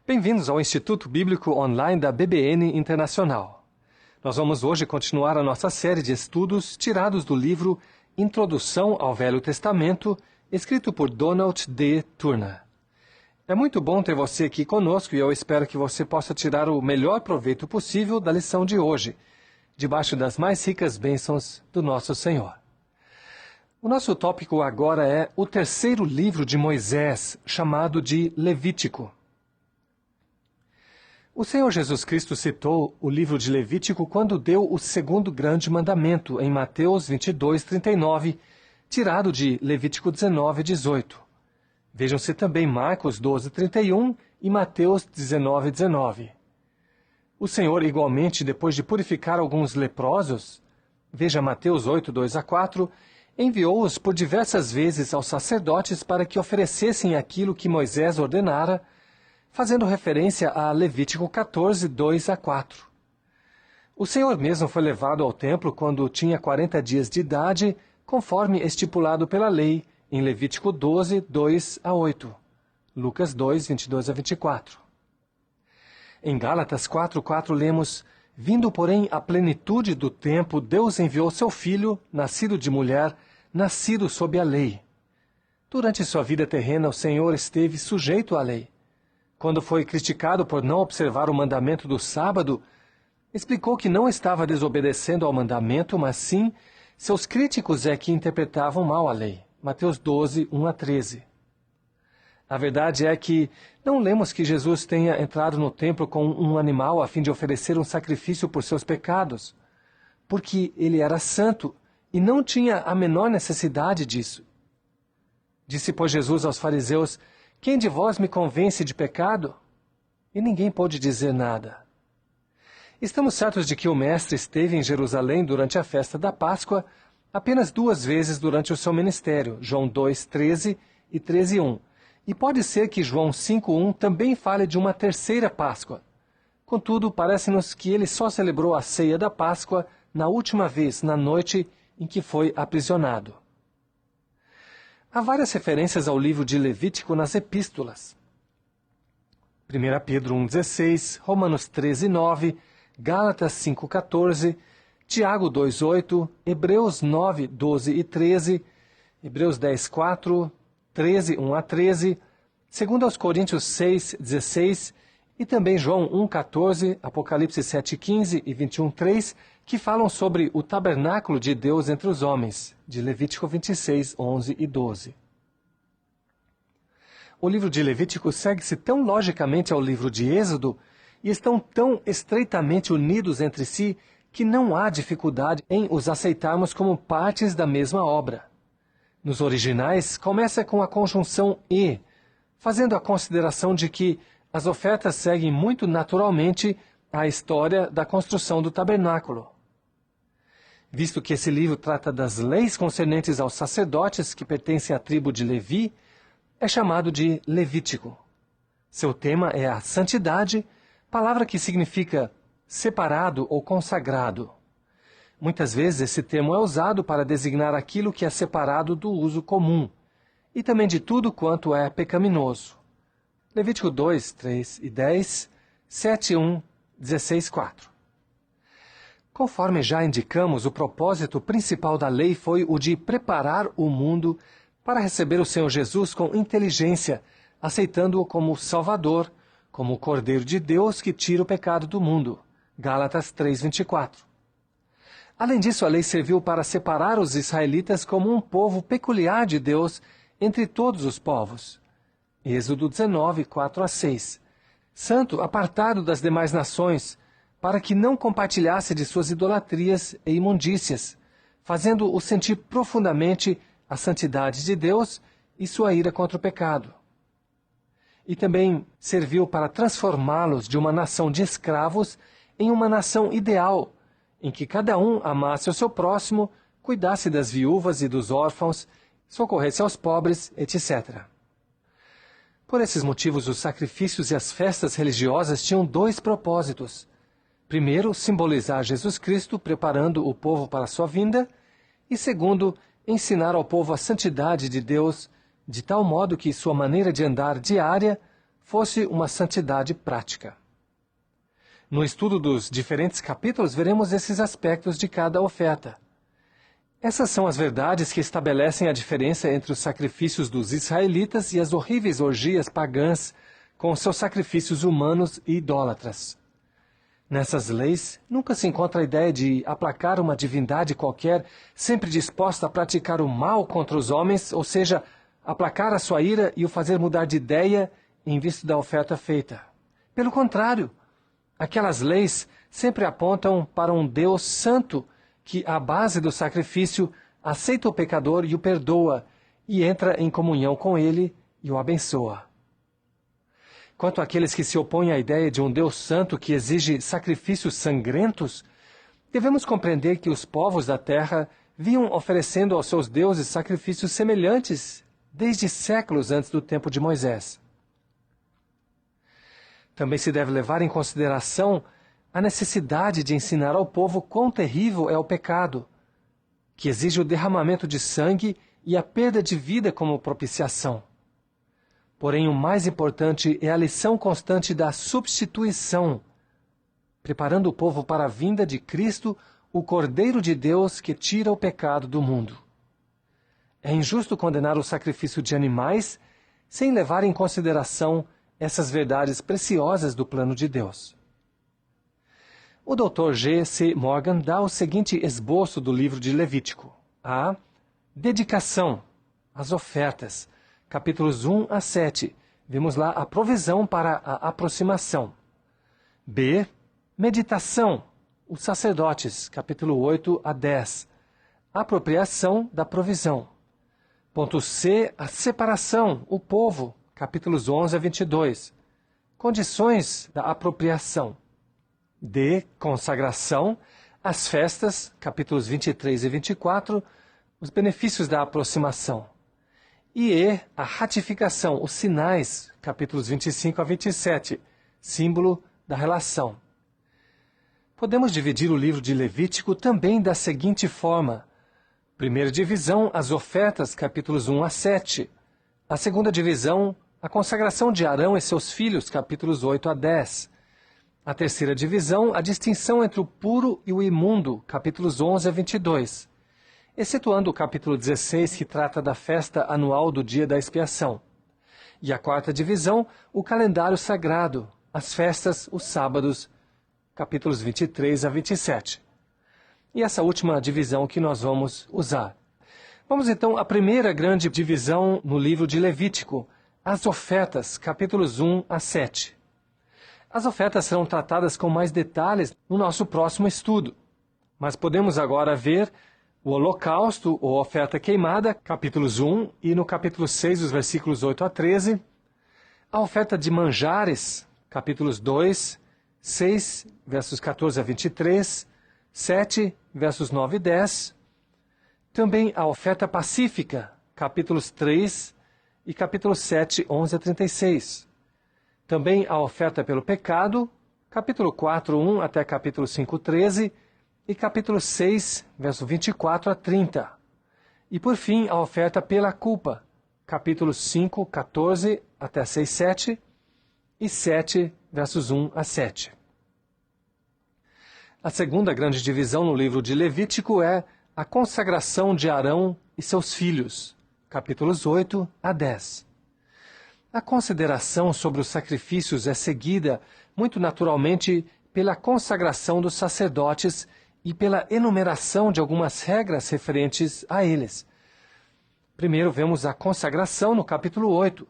Bem-vindos ao Instituto Bíblico Online da BBN Internacional. Nós vamos hoje continuar a nossa série de estudos tirados do livro Introdução ao Velho Testamento, escrito por Donald D. Turner. É muito bom ter você aqui conosco e eu espero que você possa tirar o melhor proveito possível da lição de hoje, debaixo das mais ricas bênçãos do nosso Senhor. O nosso tópico agora é o terceiro livro de Moisés, chamado de Levítico. O Senhor Jesus Cristo citou o livro de Levítico quando deu o segundo grande mandamento, em Mateus 22:39, tirado de Levítico 19:18. Vejam-se também Marcos 12:31 e Mateus 19:19. O Senhor, igualmente, depois de purificar alguns leprosos, veja Mateus 8:2-4, enviou-os por diversas vezes aos sacerdotes para que oferecessem aquilo que Moisés ordenara, fazendo referência a Levítico 14:2-4. O Senhor mesmo foi levado ao templo quando tinha 40 dias de idade, conforme estipulado pela lei, em Levítico 12:2-8. Lucas 2:22-24. Em Gálatas 4:4 lemos: Vindo, porém, à plenitude do tempo, Deus enviou seu Filho, nascido de mulher, nascido sob a lei. Durante sua vida terrena, o Senhor esteve sujeito à lei. Quando foi criticado por não observar o mandamento do sábado, explicou que não estava desobedecendo ao mandamento, mas sim, seus críticos é que interpretavam mal a lei. Mateus 12:1-13. A verdade é que não lemos que Jesus tenha entrado no templo com um animal a fim de oferecer um sacrifício por seus pecados, porque ele era santo e não tinha a menor necessidade disso. Disse, pois, Jesus aos fariseus: Quem de vós me convence de pecado? E ninguém pôde dizer nada. Estamos certos de que o Mestre esteve em Jerusalém durante a festa da Páscoa apenas 2 vezes durante o seu ministério, João 2:13 e 13:1. E pode ser que João 5:1 também fale de uma terceira Páscoa. Contudo, parece-nos que ele só celebrou a ceia da Páscoa na última vez, na noite em que foi aprisionado. Há várias referências ao livro de Levítico nas epístolas. 1 Pedro 1:16, Romanos 13:9, Gálatas 5:14, Tiago 2:8, Hebreus 9:12 e 13, Hebreus 10:4, 13:1-13, 2 Coríntios 6:16 e também João 1:14, Apocalipse 7:15 e 21:3, que falam sobre o tabernáculo de Deus entre os homens, de Levítico 26:11 e 12. O livro de Levítico segue-se tão logicamente ao livro de Êxodo e estão tão estreitamente unidos entre si que não há dificuldade em os aceitarmos como partes da mesma obra. Nos originais, começa com a conjunção e, fazendo a consideração de que as ofertas seguem muito naturalmente a história da construção do tabernáculo. Visto que esse livro trata das leis concernentes aos sacerdotes que pertencem à tribo de Levi, é chamado de Levítico. Seu tema é a santidade, palavra que significa separado ou consagrado. Muitas vezes esse termo é usado para designar aquilo que é separado do uso comum, e também de tudo quanto é pecaminoso. Levítico 2, 3 e 10, 7, 1, 16, 4. Conforme já indicamos, o propósito principal da lei foi o de preparar o mundo para receber o Senhor Jesus com inteligência, aceitando-o como Salvador, como o Cordeiro de Deus que tira o pecado do mundo. Gálatas 3:24. Além disso, a lei serviu para separar os israelitas como um povo peculiar de Deus entre todos os povos. Êxodo 19, 4-6. Santo, apartado das demais nações, para que não compartilhasse de suas idolatrias e imundícias, fazendo-o sentir profundamente a santidade de Deus e sua ira contra o pecado. E também serviu para transformá-los de uma nação de escravos em uma nação ideal, em que cada um amasse o seu próximo, cuidasse das viúvas e dos órfãos, socorresse aos pobres, etc. Por esses motivos, os sacrifícios e as festas religiosas tinham 2 propósitos. Primeiro, simbolizar Jesus Cristo, preparando o povo para a sua vinda, e segundo, ensinar ao povo a santidade de Deus, de tal modo que sua maneira de andar diária fosse uma santidade prática. No estudo dos diferentes capítulos, veremos esses aspectos de cada oferta. Essas são as verdades que estabelecem a diferença entre os sacrifícios dos israelitas e as horríveis orgias pagãs com seus sacrifícios humanos e idólatras. Nessas leis, nunca se encontra a ideia de aplacar uma divindade qualquer, sempre disposta a praticar o mal contra os homens, ou seja, aplacar a sua ira e o fazer mudar de ideia em vista da oferta feita. Pelo contrário, aquelas leis sempre apontam para um Deus santo que, à base do sacrifício, aceita o pecador e o perdoa, e entra em comunhão com ele e o abençoa. Quanto àqueles que se opõem à ideia de um Deus santo que exige sacrifícios sangrentos, devemos compreender que os povos da terra vinham oferecendo aos seus deuses sacrifícios semelhantes desde séculos antes do tempo de Moisés. Também se deve levar em consideração a necessidade de ensinar ao povo quão terrível é o pecado, que exige o derramamento de sangue e a perda de vida como propiciação. Porém, o mais importante é a lição constante da substituição, preparando o povo para a vinda de Cristo, o Cordeiro de Deus que tira o pecado do mundo. É injusto condenar o sacrifício de animais sem levar em consideração essas verdades preciosas do plano de Deus. O Dr. G. C. Morgan dá o seguinte esboço do livro de Levítico. A. Dedicação, as ofertas, capítulos 1 a 7. Vemos lá a provisão para a aproximação. B. Meditação, os sacerdotes, capítulo 8 a 10. Apropriação da provisão. Ponto C. A separação, o povo, capítulos 11 a 22. Condições da apropriação. D. Consagração, as festas, capítulos 23 e 24, os benefícios da aproximação. E E. A ratificação, os sinais, capítulos 25 a 27, símbolo da relação. Podemos dividir o livro de Levítico também da seguinte forma. Primeira divisão, as ofertas, capítulos 1 a 7. A segunda divisão, a consagração de Arão e seus filhos, capítulos 8 a 10. A terceira divisão, a distinção entre o puro e o imundo, capítulos 11 a 22. Excetuando o capítulo 16, que trata da festa anual do dia da expiação. E a quarta divisão, o calendário sagrado, as festas, os sábados, capítulos 23 a 27. E essa última divisão que nós vamos usar. Vamos então à primeira grande divisão no livro de Levítico, as ofertas, capítulos 1 a 7. As ofertas serão tratadas com mais detalhes no nosso próximo estudo. Mas podemos agora ver o holocausto ou oferta queimada, capítulos 1, e no capítulo 6, os versículos 8 a 13. A oferta de manjares, capítulos 2, 6, versos 14 a 23, 7, versos 9 e 10. Também a oferta pacífica, capítulos 3 e capítulos 7, 11 a 36. Também a oferta pelo pecado, capítulo 4, 1 até capítulo 5, 13, e capítulo 6, verso 24 a 30. E por fim, a oferta pela culpa, capítulos 5, 14 até 6, 7, e 7, versos 1 a 7. A segunda grande divisão no livro de Levítico é a consagração de Arão e seus filhos, capítulos 8 a 10. A consideração sobre os sacrifícios é seguida, muito naturalmente, pela consagração dos sacerdotes e pela enumeração de algumas regras referentes a eles. Primeiro vemos a consagração no capítulo 8.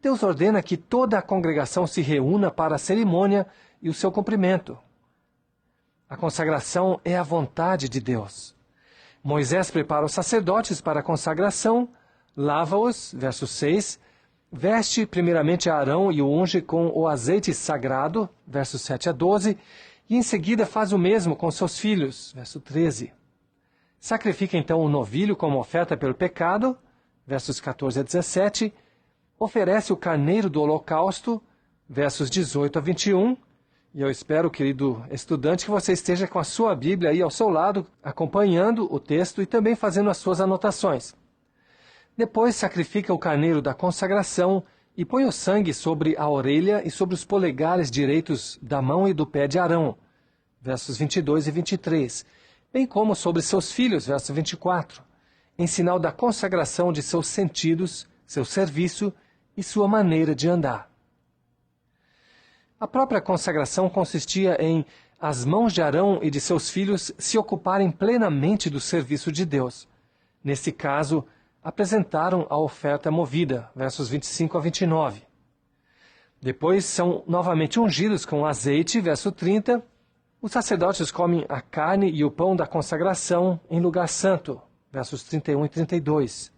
Deus ordena que toda a congregação se reúna para a cerimônia e o seu cumprimento. A consagração é a vontade de Deus. Moisés prepara os sacerdotes para a consagração, lava-os, verso 6, veste primeiramente Arão e o unge com o azeite sagrado, versos 7 a 12, e em seguida faz o mesmo com seus filhos, verso 13. Sacrifica então o novilho como oferta pelo pecado, versos 14 a 17, oferece o carneiro do holocausto, versos 18 a 21, e eu espero, querido estudante, que você esteja com a sua Bíblia aí ao seu lado, acompanhando o texto e também fazendo as suas anotações. Depois sacrifica o carneiro da consagração e põe o sangue sobre a orelha e sobre os polegares direitos da mão e do pé de Arão, versos 22 e 23, bem como sobre seus filhos, verso 24, em sinal da consagração de seus sentidos, seu serviço e sua maneira de andar. A própria consagração consistia em as mãos de Arão e de seus filhos se ocuparem plenamente do serviço de Deus. Nesse caso, apresentaram a oferta movida, versos 25 a 29. Depois são novamente ungidos com azeite, verso 30. Os sacerdotes comem a carne e o pão da consagração em lugar santo, versos 31 e 32.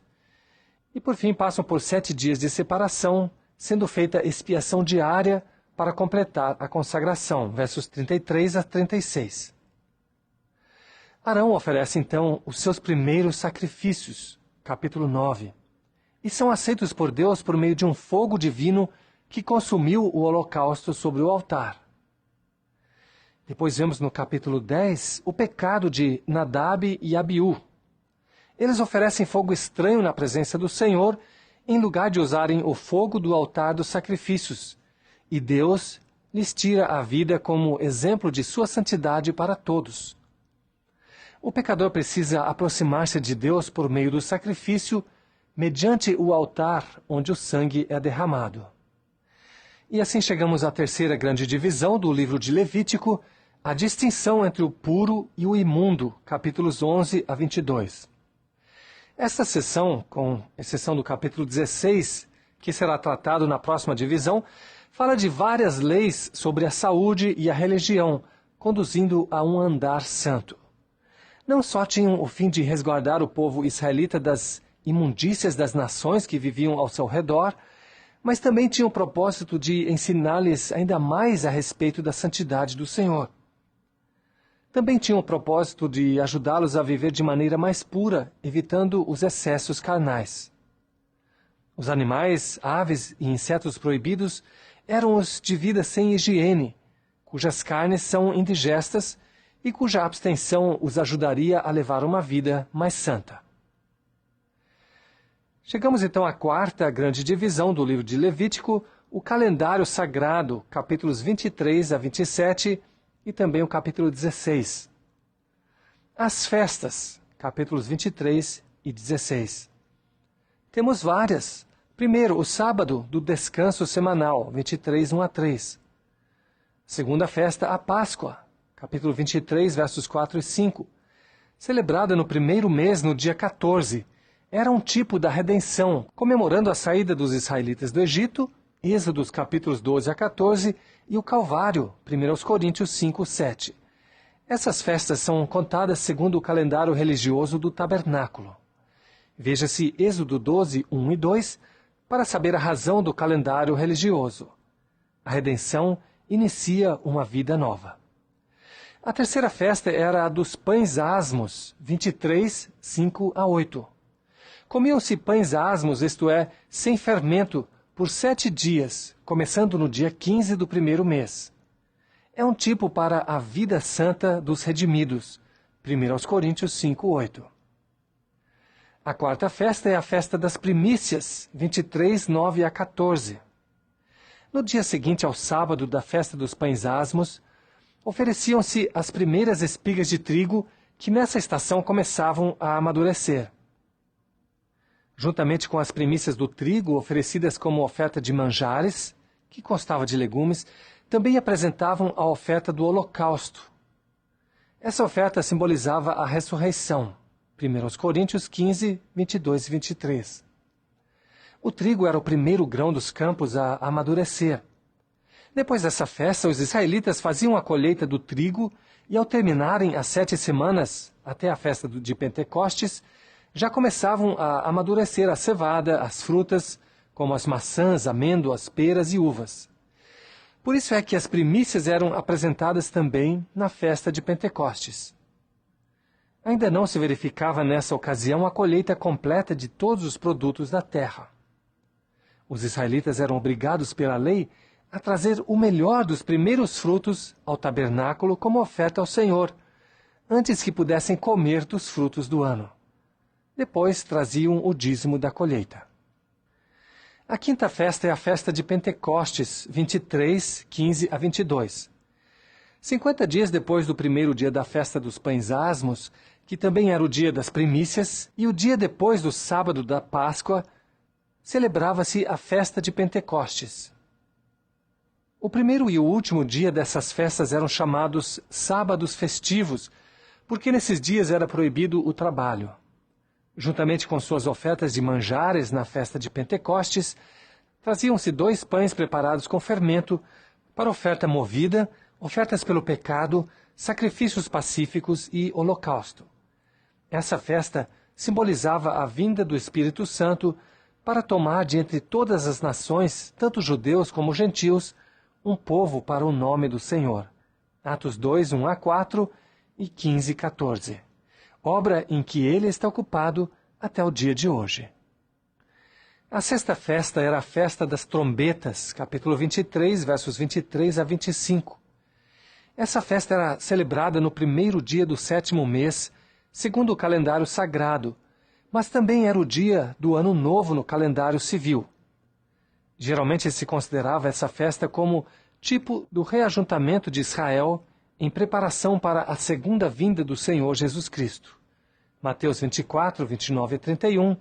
E por fim passam por 7 dias de separação, sendo feita expiação diária para completar a consagração, versos 33 a 36. Arão oferece então os seus primeiros sacrifícios, capítulo 9, e são aceitos por Deus por meio de um fogo divino que consumiu o holocausto sobre o altar. Depois vemos no capítulo 10 o pecado de Nadab e Abiú. Eles oferecem fogo estranho na presença do Senhor, em lugar de usarem o fogo do altar dos sacrifícios, e Deus lhes tira a vida como exemplo de sua santidade para todos. O pecador precisa aproximar-se de Deus por meio do sacrifício, mediante o altar onde o sangue é derramado. E assim chegamos à terceira grande divisão do livro de Levítico, a distinção entre o puro e o imundo, capítulos 11 a 22. Esta seção, com exceção do capítulo 16, que será tratado na próxima divisão, fala de várias leis sobre a saúde e a religião, conduzindo a um andar santo. Não só tinham o fim de resguardar o povo israelita das imundícias das nações que viviam ao seu redor, mas também tinham o propósito de ensinar-lhes ainda mais a respeito da santidade do Senhor. Também tinham o propósito de ajudá-los a viver de maneira mais pura, evitando os excessos carnais. Os animais, aves e insetos proibidos eram os de vida sem higiene, cujas carnes são indigestas e cuja abstenção os ajudaria a levar uma vida mais santa. Chegamos então à quarta grande divisão do livro de Levítico, o calendário sagrado, capítulos 23 a 27 e também o capítulo 16. As festas, capítulos 23 e 16. Temos várias. Primeiro, o sábado do descanso semanal, 23, 1 a 3. Segunda festa, a Páscoa, capítulo 23, versos 4 e 5. Celebrada no primeiro mês, no dia 14, era um tipo da redenção, comemorando a saída dos israelitas do Egito, Êxodos capítulos 12 a 14, e o Calvário, 1 Coríntios 5, 7. Essas festas são contadas segundo o calendário religioso do tabernáculo. Veja-se Êxodo 12, 1 e 2, para saber a razão do calendário religioso. A redenção inicia uma vida nova. A terceira festa era a dos pães asmos, 23, 5 a 8. Comiam-se pães asmos, isto é, sem fermento, por 7 dias, começando no dia 15 do primeiro mês. É um tipo para a vida santa dos redimidos, 1 Coríntios 5, 8. A quarta festa é a festa das primícias, 23, 9 a 14. No dia seguinte ao sábado da festa dos pães asmos, ofereciam-se as primeiras espigas de trigo que nessa estação começavam a amadurecer. Juntamente com as primícias do trigo oferecidas como oferta de manjares, que constava de legumes, também apresentavam a oferta do holocausto. Essa oferta simbolizava a ressurreição. 1 Coríntios 15, 22 e 23. O trigo era o primeiro grão dos campos a amadurecer. Depois dessa festa, os israelitas faziam a colheita do trigo e, ao terminarem as 7 semanas, até a festa de Pentecostes, já começavam a amadurecer a cevada, as frutas, como as maçãs, amêndoas, peras e uvas. Por isso é que as primícias eram apresentadas também na festa de Pentecostes. Ainda não se verificava nessa ocasião a colheita completa de todos os produtos da terra. Os israelitas eram obrigados pela lei a trazer o melhor dos primeiros frutos ao tabernáculo como oferta ao Senhor, antes que pudessem comer dos frutos do ano. Depois traziam o dízimo da colheita. A quinta festa é a festa de Pentecostes, 23, 15 a 22. 50 dias depois do primeiro dia da festa dos pães asmos, que também era o dia das primícias, e o dia depois do sábado da Páscoa, celebrava-se a festa de Pentecostes. O primeiro e o último dia dessas festas eram chamados sábados festivos, porque nesses dias era proibido o trabalho. Juntamente com suas ofertas de manjares na festa de Pentecostes, traziam-se 2 pães preparados com fermento para oferta movida, ofertas pelo pecado, sacrifícios pacíficos e holocausto. Essa festa simbolizava a vinda do Espírito Santo para tomar de entre todas as nações, tanto judeus como gentios, um povo para o nome do Senhor. Atos 2, 1 a 4 e 15, 14. Obra em que ele está ocupado até o dia de hoje. A sexta festa era a festa das trombetas, capítulo 23, versos 23 a 25. Essa festa era celebrada no primeiro dia do 7º mês, segundo o calendário sagrado, mas também era o dia do Ano Novo no calendário civil. Geralmente se considerava essa festa como tipo do reajuntamento de Israel em preparação para a segunda vinda do Senhor Jesus Cristo. Mateus 24, 29 a 31,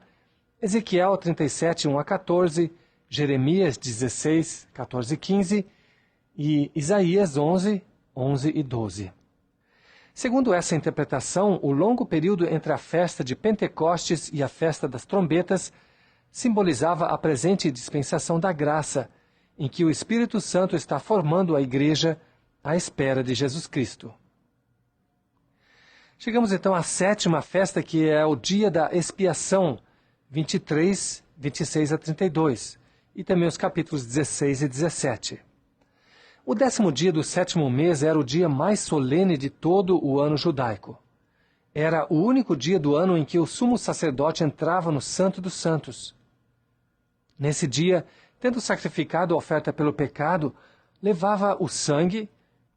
Ezequiel 37, 1 a 14, Jeremias 16, 14 e 15 e Isaías 11, 11 e 12. Segundo essa interpretação, o longo período entre a festa de Pentecostes e a festa das trombetas simbolizava a presente dispensação da graça, em que o Espírito Santo está formando a Igreja à espera de Jesus Cristo. Chegamos então à 7ª festa, que é o dia da expiação, 23, 26 a 32, e também os capítulos 16 e 17. O 10º dia do 7º mês era o dia mais solene de todo o ano judaico. Era o único dia do ano em que o sumo sacerdote entrava no Santo dos Santos. Nesse dia, tendo sacrificado a oferta pelo pecado, levava o sangue,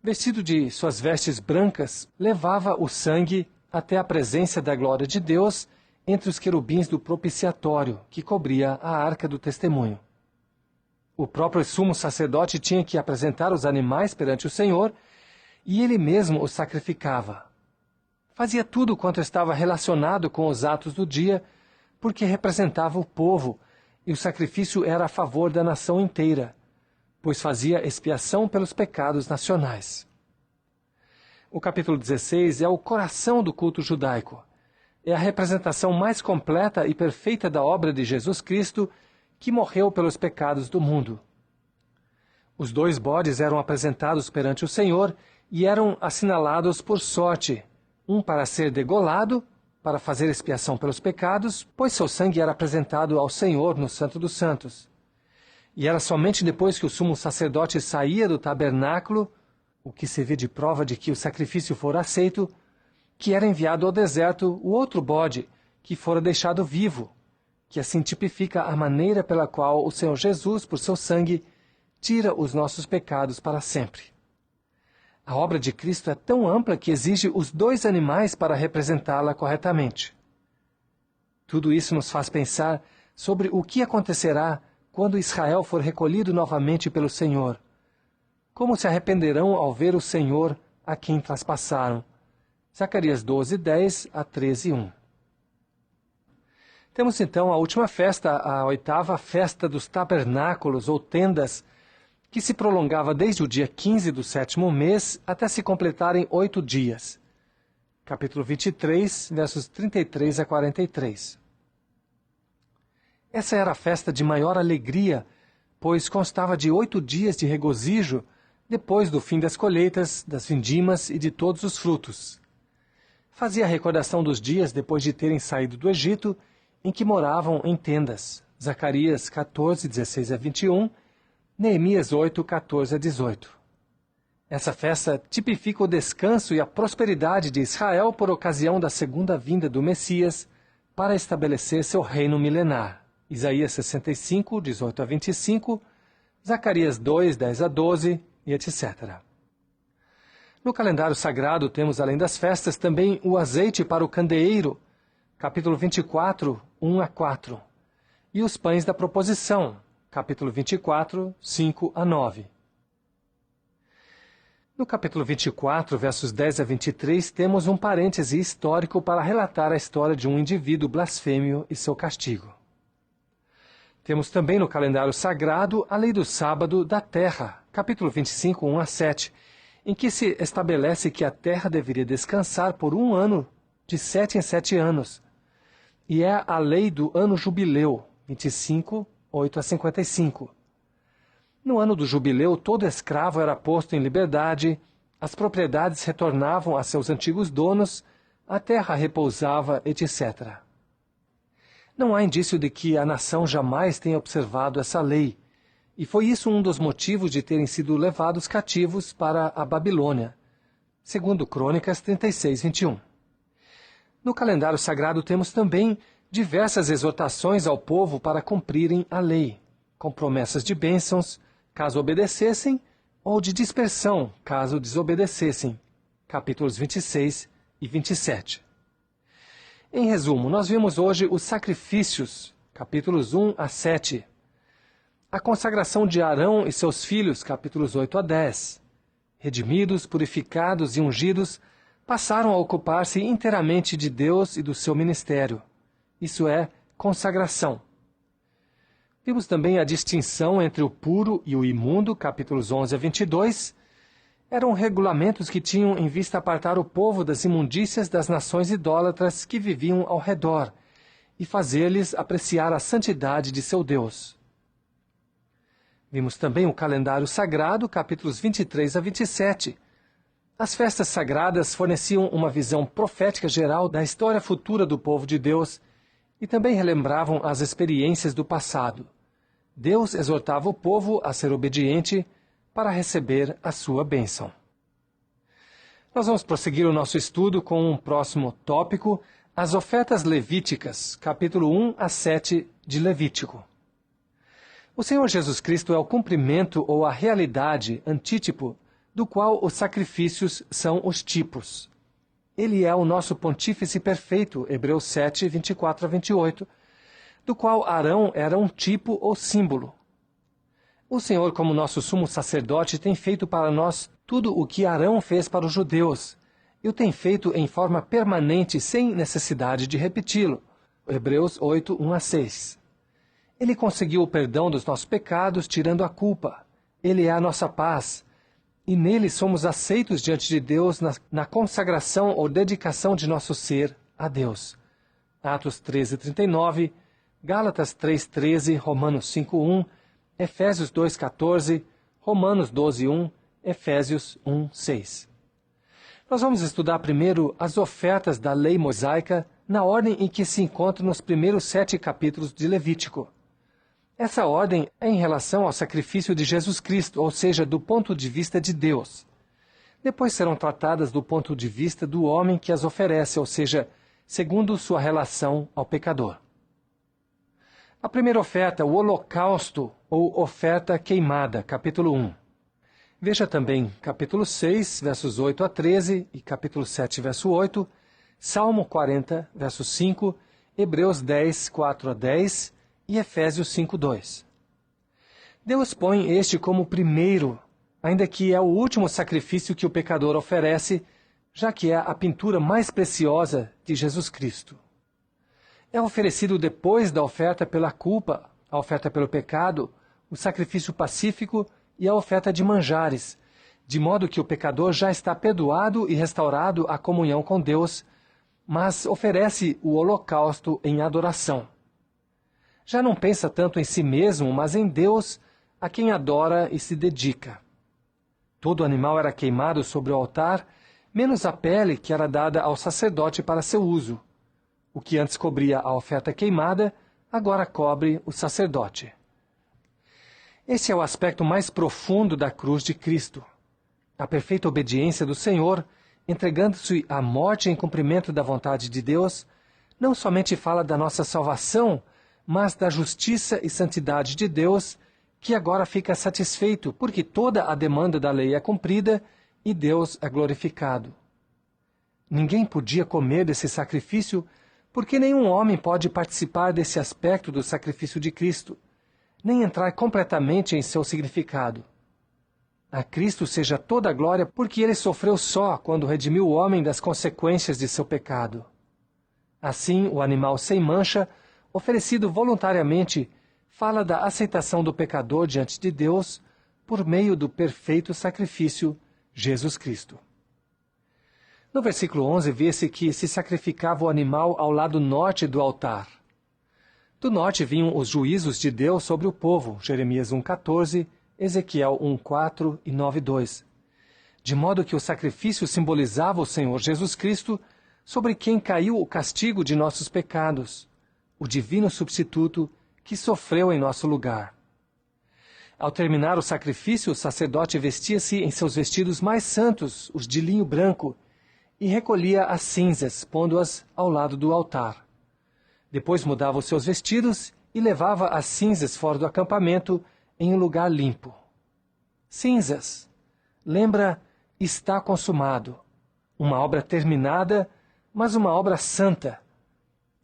vestido de suas vestes brancas, levava o sangue até a presença da glória de Deus entre os querubins do propiciatório, que cobria a arca do testemunho. O próprio sumo sacerdote tinha que apresentar os animais perante o Senhor, e ele mesmo os sacrificava. Fazia tudo quanto estava relacionado com os atos do dia, porque representava o povo, e o sacrifício era a favor da nação inteira, pois fazia expiação pelos pecados nacionais. O capítulo 16 é o coração do culto judaico. É a representação mais completa e perfeita da obra de Jesus Cristo, que morreu pelos pecados do mundo. Os 2 bodes eram apresentados perante o Senhor e eram assinalados por sorte, um para ser degolado, para fazer expiação pelos pecados, pois seu sangue era apresentado ao Senhor no Santo dos Santos. E era somente depois que o sumo sacerdote saía do tabernáculo, o que servia de prova de que o sacrifício fora aceito, que era enviado ao deserto o outro bode, que fora deixado vivo, que assim tipifica a maneira pela qual o Senhor Jesus, por seu sangue, tira os nossos pecados para sempre. A obra de Cristo é tão ampla que exige os 2 animais para representá-la corretamente. Tudo isso nos faz pensar sobre o que acontecerá quando Israel for recolhido novamente pelo Senhor. Como se arrependerão ao ver o Senhor a quem traspassaram. Zacarias 12, 10 a 13, 1. Temos então a última festa, a 8ª festa dos tabernáculos ou tendas, que se prolongava desde o dia 15 do 7º mês até se completarem 8 dias. Capítulo 23, versos 33 a 43. Essa era a festa de maior alegria, pois constava de 8 dias de regozijo depois do fim das colheitas, das vindimas e de todos os frutos. Fazia a recordação dos dias depois de terem saído do Egito, em que moravam em tendas. Zacarias 14, 16 a 21, Neemias 8, 14 a 18. Essa festa tipifica o descanso e a prosperidade de Israel por ocasião da segunda vinda do Messias para estabelecer seu reino milenar. Isaías 65, 18 a 25, Zacarias 2, 10 a 12 e etc. No calendário sagrado temos, além das festas, também o azeite para o candeeiro, capítulo 24, 1 a 4, e os pães da proposição, capítulo 24, 5 a 9. No capítulo 24, versos 10 a 23, temos um parêntese histórico para relatar a história de um indivíduo blasfêmio e seu castigo. Temos também no calendário sagrado a lei do sábado da terra, capítulo 25, 1 a 7, em que se estabelece que a terra deveria descansar por um ano, de 7 em 7 anos. E é a lei do ano jubileu, 25, 8 a 55. No ano do jubileu, todo escravo era posto em liberdade, as propriedades retornavam a seus antigos donos, a terra repousava, etc. Não há indício de que a nação jamais tenha observado essa lei, e foi isso um dos motivos de terem sido levados cativos para a Babilônia, segundo Crônicas 36, 21. No calendário sagrado temos também diversas exortações ao povo para cumprirem a lei, com promessas de bênçãos, caso obedecessem, ou de dispersão, caso desobedecessem, capítulos 26 e 27. Em resumo, nós vimos hoje os sacrifícios, capítulos 1 a 7, a consagração de Arão e seus filhos, capítulos 8 a 10. Redimidos, purificados e ungidos, passaram a ocupar-se inteiramente de Deus e do seu ministério. Isso é, consagração. Vimos também a distinção entre o puro e o imundo, capítulos 11 a 22. Eram regulamentos que tinham em vista apartar o povo das imundícias das nações idólatras que viviam ao redor e fazer-lhes apreciar a santidade de seu Deus. Vimos também o calendário sagrado, capítulos 23 a 27. As festas sagradas forneciam uma visão profética geral da história futura do povo de Deus e também relembravam as experiências do passado. Deus exortava o povo a ser obediente para receber a sua bênção. Nós vamos prosseguir o nosso estudo com um próximo tópico, as ofertas levíticas, capítulo 1 a 7 de Levítico. O Senhor Jesus Cristo é o cumprimento ou a realidade, antítipo, do qual os sacrifícios são os tipos. Ele é o nosso pontífice perfeito, Hebreus 7, 24 a 28, do qual Arão era um tipo ou símbolo. O Senhor, como nosso sumo sacerdote, tem feito para nós tudo o que Arão fez para os judeus, e o tem feito em forma permanente, sem necessidade de repeti-lo. Hebreus 8, 1 a 6. Ele conseguiu o perdão dos nossos pecados, tirando a culpa. Ele é a nossa paz, e nele somos aceitos diante de Deus na consagração ou dedicação de nosso ser a Deus. Atos 13, 39, Gálatas 3, 13, Romanos 5, 1, Efésios 2, 14, Romanos 12, 1, Efésios 1, 6. Nós vamos estudar primeiro as ofertas da lei mosaica na ordem em que se encontram nos primeiros 7 capítulos de Levítico. Essa ordem é em relação ao sacrifício de Jesus Cristo, ou seja, do ponto de vista de Deus. Depois serão tratadas do ponto de vista do homem que as oferece, ou seja, segundo sua relação ao pecador. A primeira oferta, o holocausto, ou oferta queimada, capítulo 1. Veja também capítulo 6, versos 8 a 13, e capítulo 7, verso 8, Salmo 40, verso 5, Hebreus 10, 4 a 10 e Efésios 5, 2. Deus põe este como primeiro, ainda que é o último sacrifício que o pecador oferece, já que é a pintura mais preciosa de Jesus Cristo. É oferecido depois da oferta pela culpa, a oferta pelo pecado, o sacrifício pacífico e a oferta de manjares, de modo que o pecador já está perdoado e restaurado à comunhão com Deus, mas oferece o holocausto em adoração. Já não pensa tanto em si mesmo, mas em Deus, a quem adora e se dedica. Todo animal era queimado sobre o altar, menos a pele que era dada ao sacerdote para seu uso. O que antes cobria a oferta queimada, agora cobre o sacerdote. Esse é o aspecto mais profundo da cruz de Cristo. A perfeita obediência do Senhor, entregando-se à morte em cumprimento da vontade de Deus, não somente fala da nossa salvação, mas da justiça e santidade de Deus, que agora fica satisfeito, porque toda a demanda da lei é cumprida e Deus é glorificado. Ninguém podia comer desse sacrifício, porque nenhum homem pode participar desse aspecto do sacrifício de Cristo. nem entrar completamente em seu significado. A Cristo seja toda a glória, porque ele sofreu só quando redimiu o homem das consequências de seu pecado. Assim, o animal sem mancha, oferecido voluntariamente, fala da aceitação do pecador diante de Deus por meio do perfeito sacrifício, Jesus Cristo. No versículo 11, vê-se que se sacrificava o animal ao lado norte do altar. Do norte vinham os juízos de Deus sobre o povo, Jeremias 1,14, Ezequiel 1,4 e 9,2. De modo que o sacrifício simbolizava o Senhor Jesus Cristo, sobre quem caiu o castigo de nossos pecados, o divino substituto que sofreu em nosso lugar. Ao terminar o sacrifício, o sacerdote vestia-se em seus vestidos mais santos, os de linho branco, e recolhia as cinzas, pondo-as ao lado do altar. Depois mudava os seus vestidos e levava as cinzas fora do acampamento em um lugar limpo. Cinzas. Lembra, está consumado. Uma obra terminada, mas uma obra santa.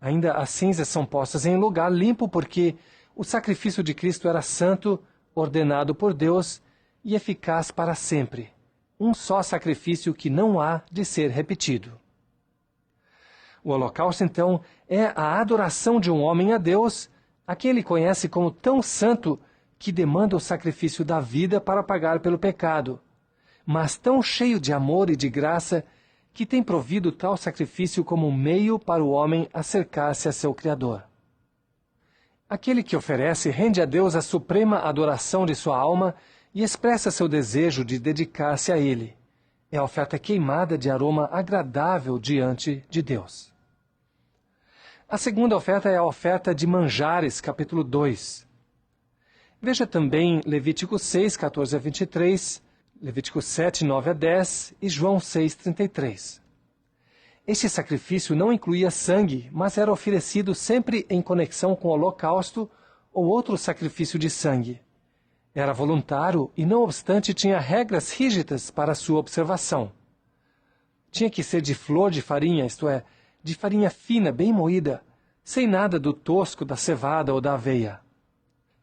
Ainda as cinzas são postas em lugar limpo porque o sacrifício de Cristo era santo, ordenado por Deus e eficaz para sempre. Um só sacrifício que não há de ser repetido. O holocausto, então, é a adoração de um homem a Deus, a quem ele conhece como tão santo que demanda o sacrifício da vida para pagar pelo pecado, mas tão cheio de amor e de graça que tem provido tal sacrifício como um meio para o homem acercar-se a seu Criador. Aquele que oferece rende a Deus a suprema adoração de sua alma e expressa seu desejo de dedicar-se a Ele. É a oferta queimada de aroma agradável diante de Deus. A segunda oferta é a oferta de manjares, capítulo 2. Veja também Levítico 6, 14 a 23, Levítico 7, 9 a 10 e João 6, 33. Este sacrifício não incluía sangue, mas era oferecido sempre em conexão com o holocausto ou outro sacrifício de sangue. Era voluntário e, não obstante, tinha regras rígidas para sua observação. Tinha que ser de flor de farinha, isto é, de farinha fina, bem moída, sem nada do tosco da cevada ou da aveia.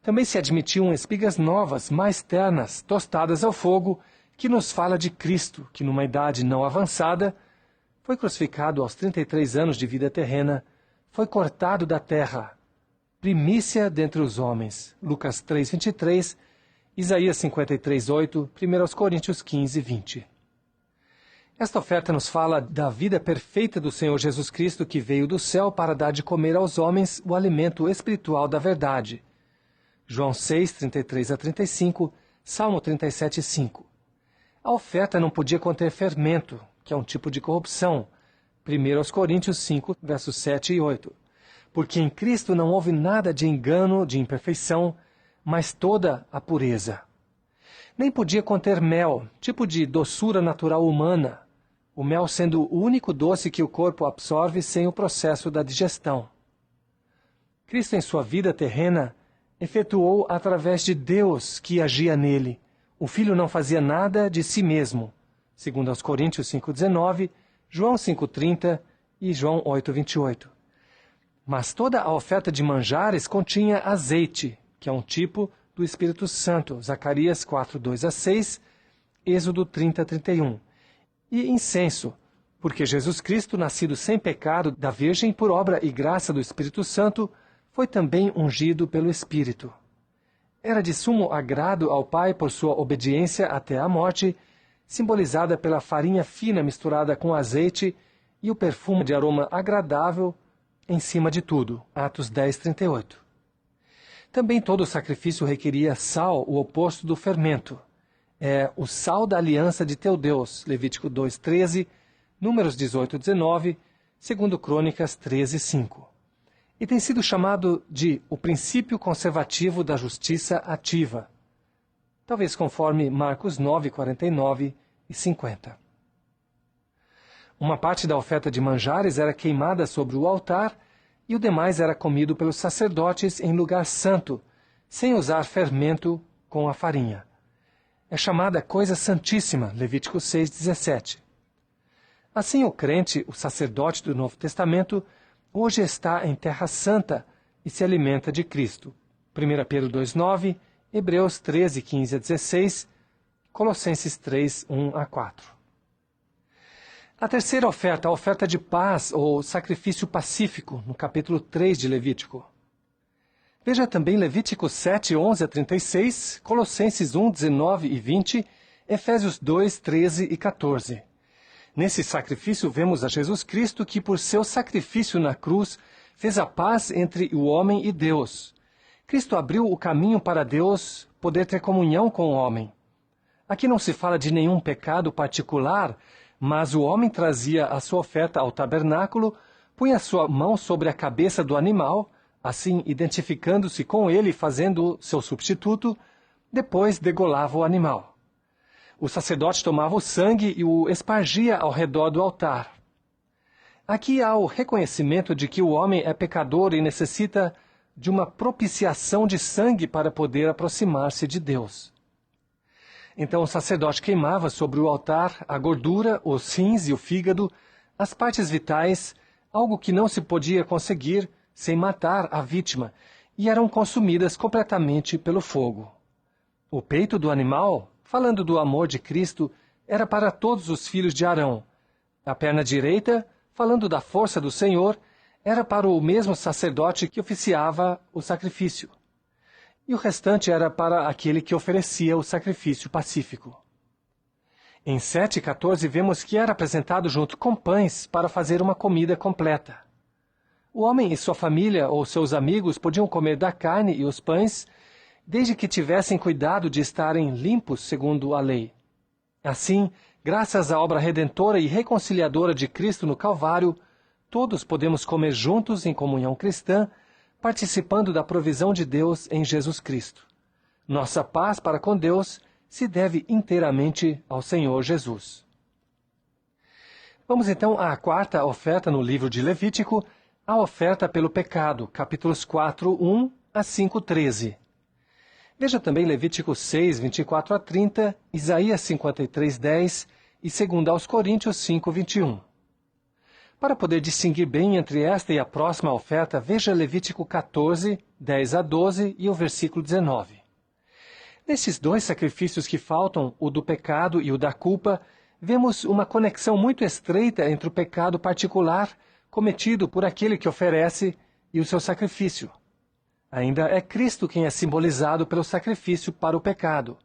Também se admitiam espigas novas, mais ternas, tostadas ao fogo, que nos fala de Cristo, que numa idade não avançada, foi crucificado aos 33 anos de vida terrena, foi cortado da terra, primícia dentre os homens. Lucas 3, 23, Isaías 53, 8, 1 Coríntios 15, 20. Esta oferta nos fala da vida perfeita do Senhor Jesus Cristo que veio do céu para dar de comer aos homens o alimento espiritual da verdade. João 6, 33 a 35, Salmo 37, 5. A oferta não podia conter fermento, que é um tipo de corrupção. 1 Coríntios 5, versos 7 e 8. Porque em Cristo não houve nada de engano, de imperfeição, mas toda a pureza. Nem podia conter mel, tipo de doçura natural humana, o mel sendo o único doce que o corpo absorve sem o processo da digestão. Cristo, em sua vida terrena, efetuou através de Deus que agia nele. O Filho não fazia nada de si mesmo, segundo aos Coríntios 5,19, João 5,30 e João 8,28. Mas toda a oferta de manjares continha azeite, que é um tipo do Espírito Santo, Zacarias 4, 2 a 6, Êxodo 30, 31. E incenso, porque Jesus Cristo, nascido sem pecado da Virgem por obra e graça do Espírito Santo, foi também ungido pelo Espírito. Era de sumo agrado ao Pai por sua obediência até a morte, simbolizada pela farinha fina misturada com azeite e o perfume de aroma agradável em cima de tudo. Atos 10, 38. Também todo sacrifício requeria sal, o oposto do fermento. É o sal da aliança de teu Deus, Levítico 2, 13, Números 18, 19, 2 Crônicas 13, 5. E tem sido chamado de o princípio conservativo da justiça ativa, talvez conforme Marcos 9, 49 e 50. Uma parte da oferta de manjares era queimada sobre o altar e o demais era comido pelos sacerdotes em lugar santo, sem usar fermento com a farinha. É chamada coisa santíssima, Levítico 6, 17. Assim, o crente, o sacerdote do Novo Testamento, hoje está em Terra Santa e se alimenta de Cristo. 1 Pedro 2,9, Hebreus 13, 15 a 16, Colossenses 3, 1 a 4. A terceira oferta, a oferta de paz ou sacrifício pacífico, no capítulo 3 de Levítico. Veja também Levítico 7, 11 a 36, Colossenses 1, 19 e 20, Efésios 2, 13 e 14. Nesse sacrifício vemos a Jesus Cristo que, por seu sacrifício na cruz, fez a paz entre o homem e Deus. Cristo abriu o caminho para Deus poder ter comunhão com o homem. Aqui não se fala de nenhum pecado particular, mas o homem trazia a sua oferta ao tabernáculo, punha sua mão sobre a cabeça do animal, assim identificando-se com ele e fazendo seu substituto, depois degolava o animal. O sacerdote tomava o sangue e o espargia ao redor do altar. Aqui há o reconhecimento de que o homem é pecador e necessita de uma propiciação de sangue para poder aproximar-se de Deus. Então o sacerdote queimava sobre o altar a gordura, os rins e o fígado, as partes vitais, algo que não se podia conseguir sem matar a vítima, e eram consumidas completamente pelo fogo. O peito do animal, falando do amor de Cristo, era para todos os filhos de Arão. A perna direita, falando da força do Senhor, era para o mesmo sacerdote que oficiava o sacrifício. E o restante era para aquele que oferecia o sacrifício pacífico. Em 7,14 vemos que era apresentado junto com pães para fazer uma comida completa. O homem e sua família ou seus amigos podiam comer da carne e os pães, desde que tivessem cuidado de estarem limpos segundo a lei. Assim, graças à obra redentora e reconciliadora de Cristo no Calvário, todos podemos comer juntos em comunhão cristã, participando da provisão de Deus em Jesus Cristo. Nossa paz para com Deus se deve inteiramente ao Senhor Jesus. Vamos então à quarta oferta no livro de Levítico, a oferta pelo pecado, capítulos 4, 1 a 5, 13. Veja também Levítico 6, 24 a 30, Isaías 53, 10 e 2 aos Coríntios 5, 21. Para poder distinguir bem entre esta e a próxima oferta, veja Levítico 14, 10 a 12 e o versículo 19. Nesses dois sacrifícios que faltam, o do pecado e o da culpa, vemos uma conexão muito estreita entre o pecado particular cometido por aquele que oferece e o seu sacrifício. Ainda é Cristo quem é simbolizado pelo sacrifício para o pecado.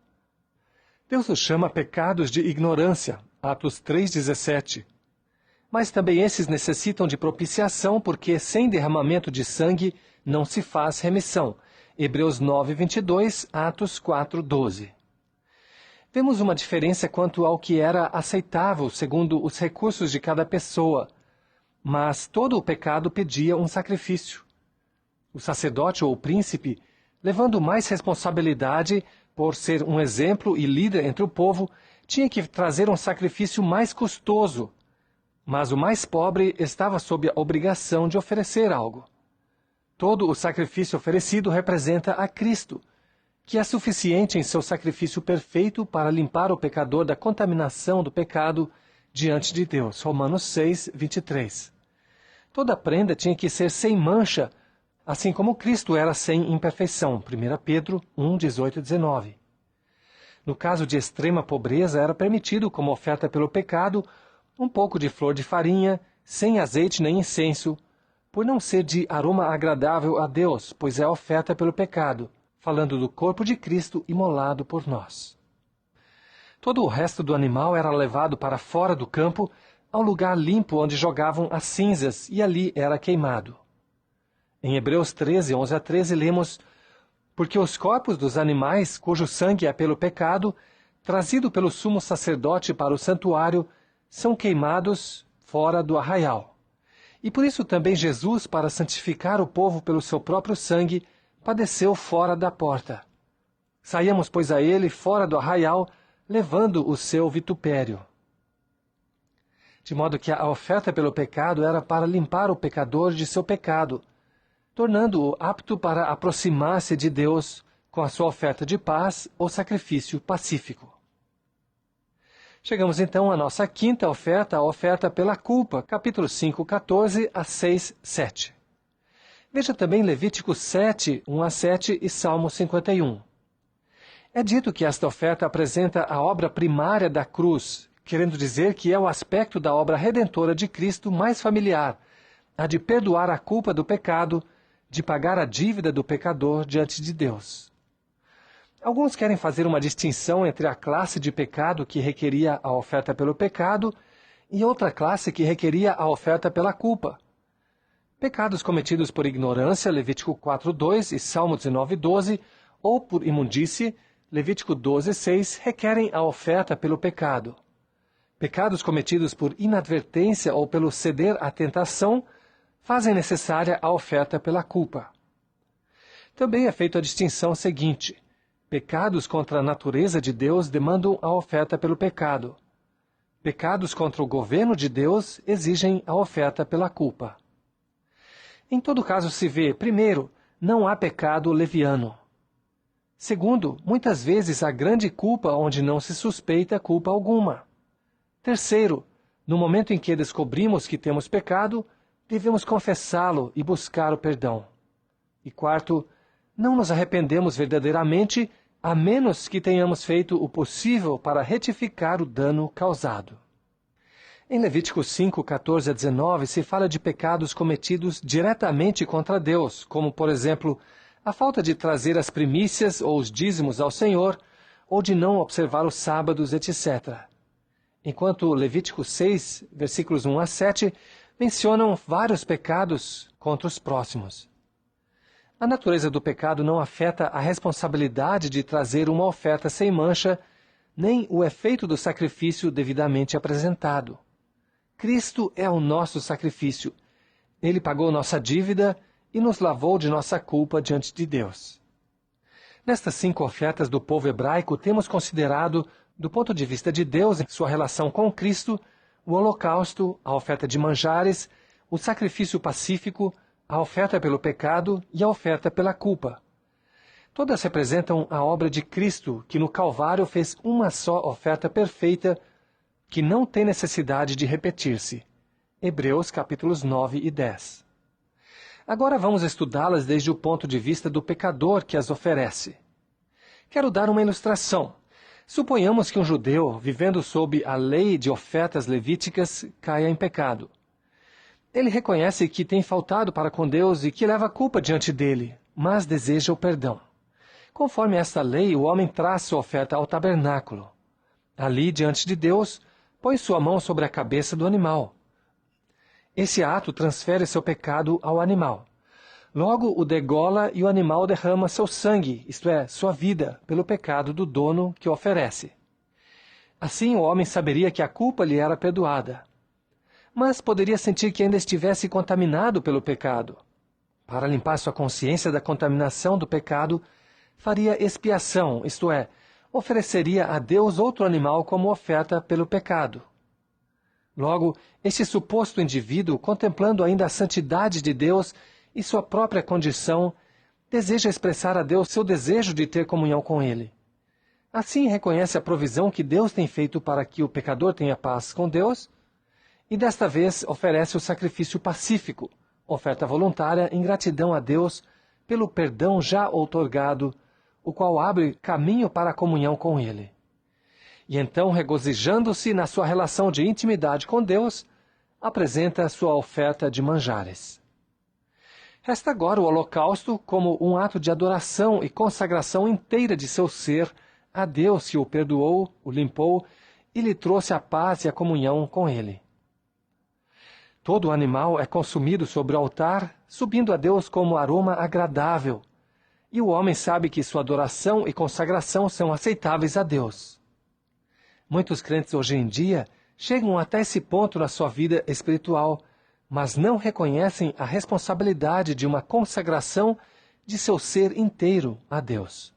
Deus os chama pecados de ignorância, Atos 3,17. Mas também esses necessitam de propiciação, porque sem derramamento de sangue não se faz remissão. Hebreus 9, 22, Atos 4, 12. Vemos uma diferença quanto ao que era aceitável segundo os recursos de cada pessoa, mas todo o pecado pedia um sacrifício. O sacerdote ou o príncipe, levando mais responsabilidade por ser um exemplo e líder entre o povo, tinha que trazer um sacrifício mais custoso, mas o mais pobre estava sob a obrigação de oferecer algo. Todo o sacrifício oferecido representa a Cristo, que é suficiente em seu sacrifício perfeito para limpar o pecador da contaminação do pecado diante de Deus. Romanos 6, 23. Toda prenda tinha que ser sem mancha, assim como Cristo era sem imperfeição. 1 Pedro 1, 18 e 19. No caso de extrema pobreza, era permitido, como oferta pelo pecado, um pouco de flor de farinha, sem azeite nem incenso, por não ser de aroma agradável a Deus, pois é oferta pelo pecado, falando do corpo de Cristo imolado por nós. Todo o resto do animal era levado para fora do campo, ao lugar limpo onde jogavam as cinzas, e ali era queimado. Em Hebreus 13, 11 a 13, lemos: porque os corpos dos animais, cujo sangue é pelo pecado, trazido pelo sumo sacerdote para o santuário, são queimados fora do arraial. E por isso também Jesus, para santificar o povo pelo seu próprio sangue, padeceu fora da porta. Saíamos, pois, a ele fora do arraial, levando o seu vitupério. De modo que a oferta pelo pecado era para limpar o pecador de seu pecado, tornando-o apto para aproximar-se de Deus com a sua oferta de paz ou sacrifício pacífico. Chegamos então à nossa quinta oferta, a oferta pela culpa, capítulo 5, 14 a 6, 7. Veja também Levítico 7, 1 a 7 e Salmo 51. É dito que esta oferta apresenta a obra primária da cruz, querendo dizer que é o aspecto da obra redentora de Cristo mais familiar, a de perdoar a culpa do pecado, de pagar a dívida do pecador diante de Deus. Alguns querem fazer uma distinção entre a classe de pecado que requeria a oferta pelo pecado e outra classe que requeria a oferta pela culpa. Pecados cometidos por ignorância, Levítico 4:2 e Salmo 19:12, ou por imundície, Levítico 12:6, requerem a oferta pelo pecado. Pecados cometidos por inadvertência ou pelo ceder à tentação fazem necessária a oferta pela culpa. Também é feita a distinção seguinte: pecados contra a natureza de Deus demandam a oferta pelo pecado. Pecados contra o governo de Deus exigem a oferta pela culpa. Em todo caso se vê, primeiro, não há pecado leviano. Segundo, muitas vezes há grande culpa onde não se suspeita culpa alguma. Terceiro, no momento em que descobrimos que temos pecado, devemos confessá-lo e buscar o perdão. E quarto, não nos arrependemos verdadeiramente, a menos que tenhamos feito o possível para retificar o dano causado. Em Levítico 5, 14 a 19, se fala de pecados cometidos diretamente contra Deus, como, por exemplo, a falta de trazer as primícias ou os dízimos ao Senhor, ou de não observar os sábados, etc. Enquanto Levítico 6, versículos 1 a 7, mencionam vários pecados contra os próximos. A natureza do pecado não afeta a responsabilidade de trazer uma oferta sem mancha, nem o efeito do sacrifício devidamente apresentado. Cristo é o nosso sacrifício. Ele pagou nossa dívida e nos lavou de nossa culpa diante de Deus. Nestas 5 ofertas do povo hebraico, temos considerado, do ponto de vista de Deus em sua relação com Cristo, o holocausto, a oferta de manjares, o sacrifício pacífico, a oferta pelo pecado e a oferta pela culpa. Todas representam a obra de Cristo, que no Calvário fez uma só oferta perfeita, que não tem necessidade de repetir-se. Hebreus capítulos 9 e 10. Agora vamos estudá-las desde o ponto de vista do pecador que as oferece. Quero dar uma ilustração. Suponhamos que um judeu, vivendo sob a lei de ofertas levíticas, caia em pecado. Ele reconhece que tem faltado para com Deus e que leva a culpa diante dele, mas deseja o perdão. Conforme esta lei, o homem traz sua oferta ao tabernáculo. Ali, diante de Deus, põe sua mão sobre a cabeça do animal. Esse ato transfere seu pecado ao animal. Logo o degola e o animal derrama seu sangue, isto é, sua vida, pelo pecado do dono que o oferece. Assim o homem saberia que a culpa lhe era perdoada. Mas poderia sentir que ainda estivesse contaminado pelo pecado. Para limpar sua consciência da contaminação do pecado, faria expiação, isto é, ofereceria a Deus outro animal como oferta pelo pecado. Logo, este suposto indivíduo, contemplando ainda a santidade de Deus e sua própria condição, deseja expressar a Deus seu desejo de ter comunhão com Ele. Assim reconhece a provisão que Deus tem feito para que o pecador tenha paz com Deus, e desta vez oferece o sacrifício pacífico, oferta voluntária em gratidão a Deus pelo perdão já outorgado, o qual abre caminho para a comunhão com Ele. E então, regozijando-se na sua relação de intimidade com Deus, apresenta sua oferta de manjares. Resta agora o holocausto como um ato de adoração e consagração inteira de seu ser a Deus que o perdoou, o limpou e lhe trouxe a paz e a comunhão com Ele. Todo o animal é consumido sobre o altar, subindo a Deus como aroma agradável, e o homem sabe que sua adoração e consagração são aceitáveis a Deus. Muitos crentes hoje em dia chegam até esse ponto na sua vida espiritual, mas não reconhecem a responsabilidade de uma consagração de seu ser inteiro a Deus.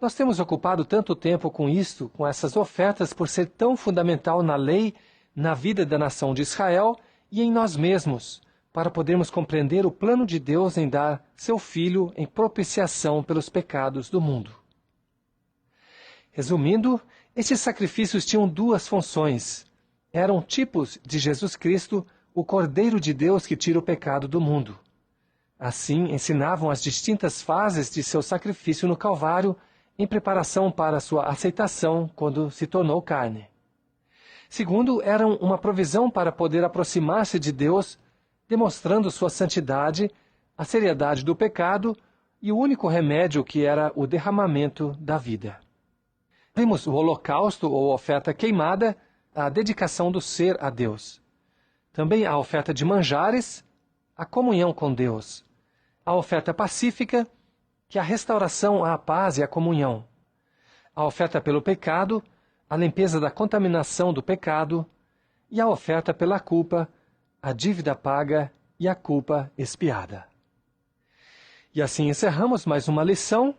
Nós temos ocupado tanto tempo com isto, com essas ofertas, por ser tão fundamental na lei, na vida da nação de Israel e em nós mesmos, para podermos compreender o plano de Deus em dar seu Filho em propiciação pelos pecados do mundo. Resumindo, estes sacrifícios tinham duas funções. Eram tipos de Jesus Cristo, o Cordeiro de Deus que tira o pecado do mundo. Assim, ensinavam as distintas fases de seu sacrifício no Calvário em preparação para sua aceitação quando se tornou carne. Segundo, eram uma provisão para poder aproximar-se de Deus, demonstrando sua santidade, a seriedade do pecado e o único remédio que era o derramamento da vida. Vimos o holocausto ou oferta queimada, a dedicação do ser a Deus. Também a oferta de manjares, a comunhão com Deus. A oferta pacífica, que é a restauração à paz e à comunhão. A oferta pelo pecado, a limpeza da contaminação do pecado. E a oferta pela culpa, a dívida paga e a culpa expiada. E assim encerramos mais uma lição,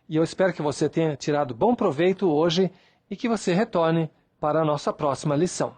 e eu espero que você tenha tirado bom proveito hoje e que você retorne para a nossa próxima lição.